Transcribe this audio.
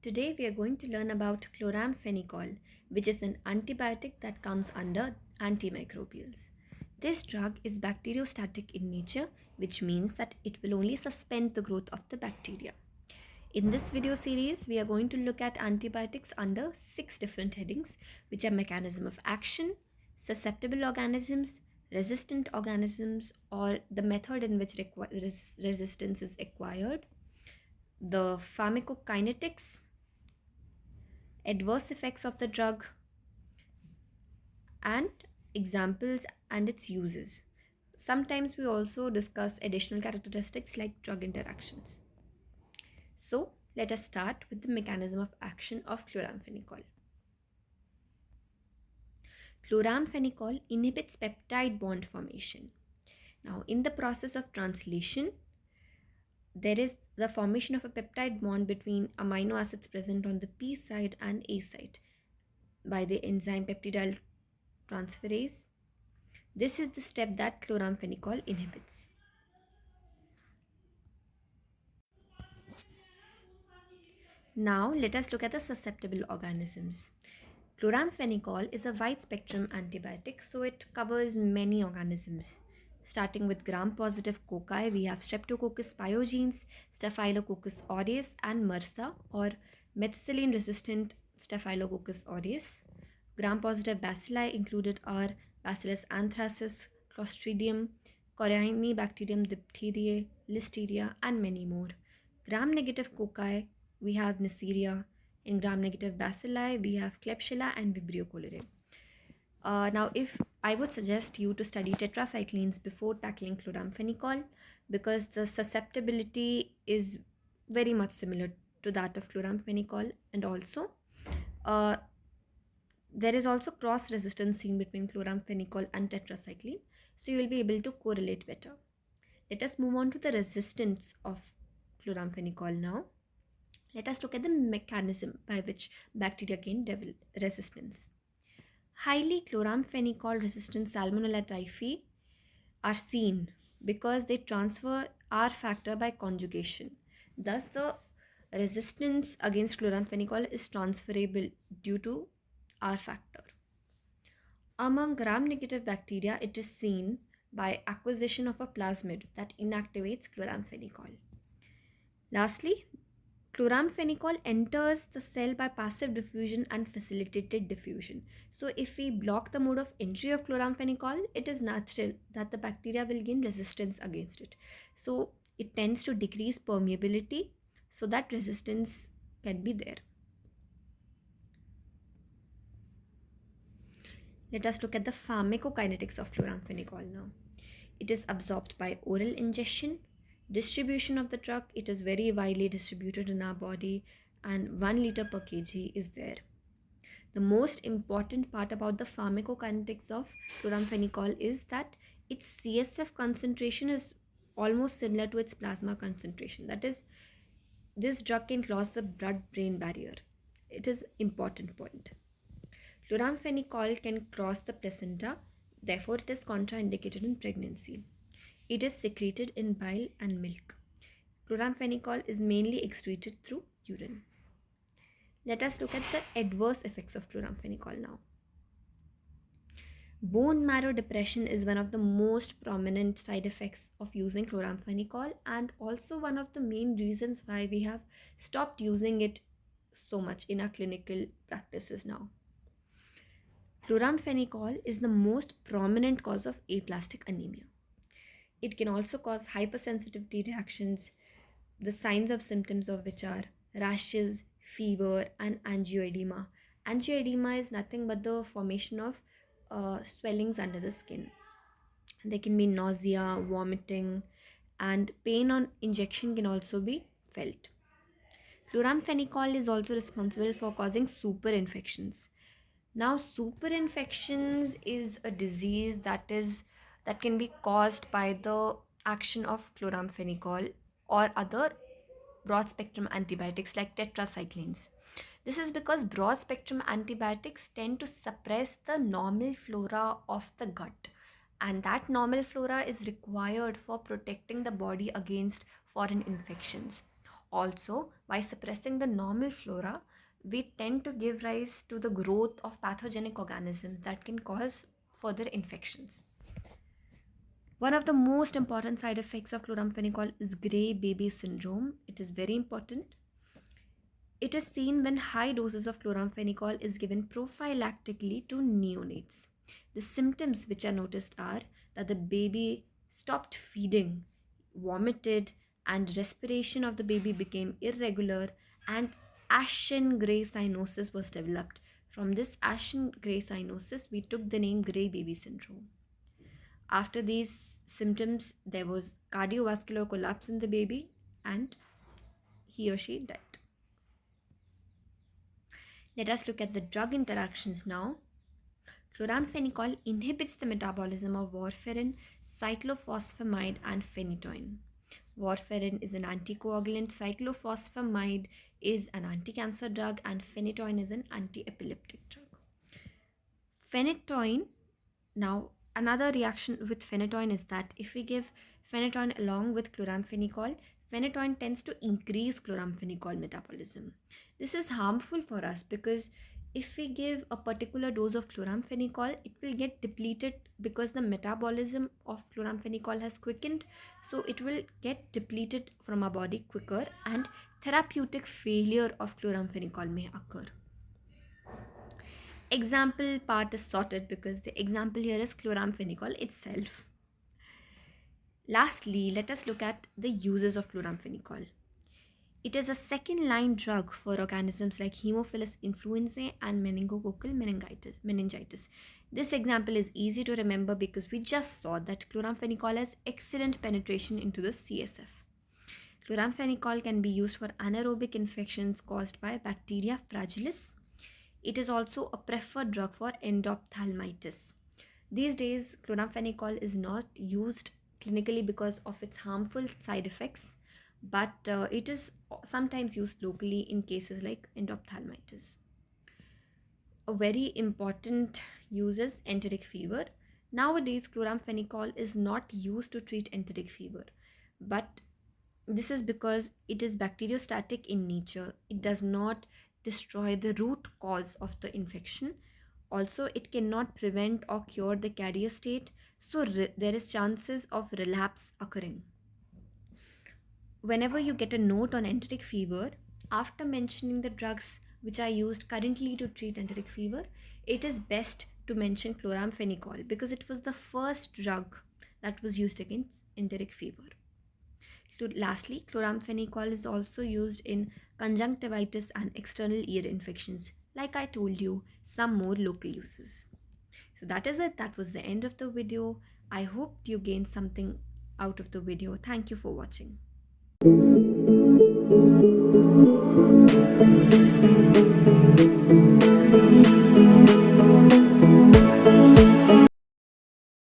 Today we are going to learn about chloramphenicol, which is an antibiotic that comes under antimicrobials. This drug is bacteriostatic in nature, which means that it will only suspend the growth of the bacteria. In this video series, we are going to look at antibiotics under 6 different headings, which are mechanism of action, susceptible organisms, resistant organisms, or the method in which resistance is acquired, the pharmacokinetics, adverse effects of the drug, and examples and its uses. Sometimes we also discuss additional characteristics like drug interactions. So let us start with the mechanism of action of chloramphenicol. Chloramphenicol inhibits peptide bond formation. Now, in the process of translation, there is the formation of a peptide bond between amino acids present on the P side and A side by the enzyme peptidyl transferase. This is the step that chloramphenicol inhibits. Now let us look at the susceptible organisms. Chloramphenicol is a wide spectrum antibiotic, so it covers many organisms. Starting with gram-positive cocci, we have Streptococcus pyogenes, Staphylococcus aureus, and MRSA or methicillin-resistant Staphylococcus aureus. Gram-positive bacilli included are Bacillus anthracis, Clostridium, Corynebacterium diphtheriae, Listeria, and many more. Gram-negative cocci, we have Neisseria. In gram-negative bacilli, we have Klebsiella and Vibrio cholerae. Now, if I would suggest you to study tetracyclines before tackling chloramphenicol, because the susceptibility is very much similar to that of chloramphenicol, and also uh, there is also cross resistance seen between chloramphenicol and tetracycline, so you will be able to correlate better. Let us move on to the resistance of chloramphenicol now. Let us look at the mechanism by which bacteria gain resistance. Highly chloramphenicol resistant Salmonella typhi are seen because they transfer R factor by conjugation. Thus, the resistance against chloramphenicol is transferable due to R factor. Among gram-negative bacteria, it is seen by acquisition of a plasmid that inactivates chloramphenicol. Lastly, chloramphenicol enters the cell by passive diffusion and facilitated diffusion. So if we block the mode of entry of chloramphenicol, it is natural that the bacteria will gain resistance against it. So it tends to decrease permeability so that resistance can be there. Let us look at the pharmacokinetics of chloramphenicol now. It is absorbed by oral ingestion. Distribution of the drug, it is very widely distributed in our body, and 1 liter per kg is there. The most important part about the pharmacokinetics of chloramphenicol is that its CSF concentration is almost similar to its plasma concentration. That is, this drug can cross the blood-brain barrier. It is important point. Chloramphenicol can cross the placenta, therefore it is contraindicated in pregnancy. It is secreted in bile and milk. Chloramphenicol is mainly excreted through urine. Let us look at the adverse effects of chloramphenicol now. Bone marrow depression is one of the most prominent side effects of using chloramphenicol, and also one of the main reasons why we have stopped using it so much in our clinical practices now. Chloramphenicol is the most prominent cause of aplastic anemia. It can also cause hypersensitivity reactions, the signs of symptoms of which are rashes, fever, and angioedema. Angioedema is nothing but the formation of swellings under the skin. There can be nausea, vomiting, and pain on injection can also be felt. Chloramphenicol is also responsible for causing superinfections. Now, superinfections is a disease that can be caused by the action of chloramphenicol or other broad spectrum antibiotics like tetracyclines. This is because broad spectrum antibiotics tend to suppress the normal flora of the gut, and that normal flora is required for protecting the body against foreign infections. Also, by suppressing the normal flora, we tend to give rise to the growth of pathogenic organisms that can cause further infections. One of the most important side effects of chloramphenicol is gray baby syndrome. It is very important. It is seen when high doses of chloramphenicol is given prophylactically to neonates. The symptoms which are noticed are that the baby stopped feeding, vomited, and respiration of the baby became irregular, and ashen gray cyanosis was developed. From this ashen gray cyanosis, we took the name gray baby syndrome. After these symptoms, there was cardiovascular collapse in the baby, and he or she died. Let us look at the drug interactions now. Chloramphenicol inhibits the metabolism of warfarin, cyclophosphamide, and phenytoin. Warfarin is an anticoagulant, cyclophosphamide is an anti-cancer drug, and phenytoin is an anti-epileptic drug. Phenytoin, now another reaction with phenytoin is that if we give phenytoin along with chloramphenicol, phenytoin tends to increase chloramphenicol metabolism. This is harmful for us because if we give a particular dose of chloramphenicol, it will get depleted because the metabolism of chloramphenicol has quickened, so it will get depleted from our body quicker and therapeutic failure of chloramphenicol may occur. Example part is sorted because the example here is chloramphenicol itself. Lastly, let us look at the uses of chloramphenicol. It is a second line drug for organisms like Haemophilus influenzae and meningococcal meningitis. This example is easy to remember because we just saw that chloramphenicol has excellent penetration into the CSF. Chloramphenicol can be used for anaerobic infections caused by bacteria fragilis. It is also a preferred drug for endophthalmitis. These days, chloramphenicol is not used clinically because of its harmful side effects, but it is sometimes used locally in cases like endophthalmitis. A very important use is enteric fever. Nowadays, chloramphenicol is not used to treat enteric fever, but this is because it is bacteriostatic in nature. It does not destroy the root cause of the infection. Also, it cannot prevent or cure the carrier state, so there is chances of relapse occurring. Whenever you get a note on enteric fever, after mentioning the drugs which are used currently to treat enteric fever, it is best to mention chloramphenicol because it was the first drug that was used against enteric fever. Lastly, chloramphenicol is also used in conjunctivitis and external ear infections. Like I told you, some more local uses. So that is it. That was the end of the video. I hope you gained something out of the video. Thank you for watching.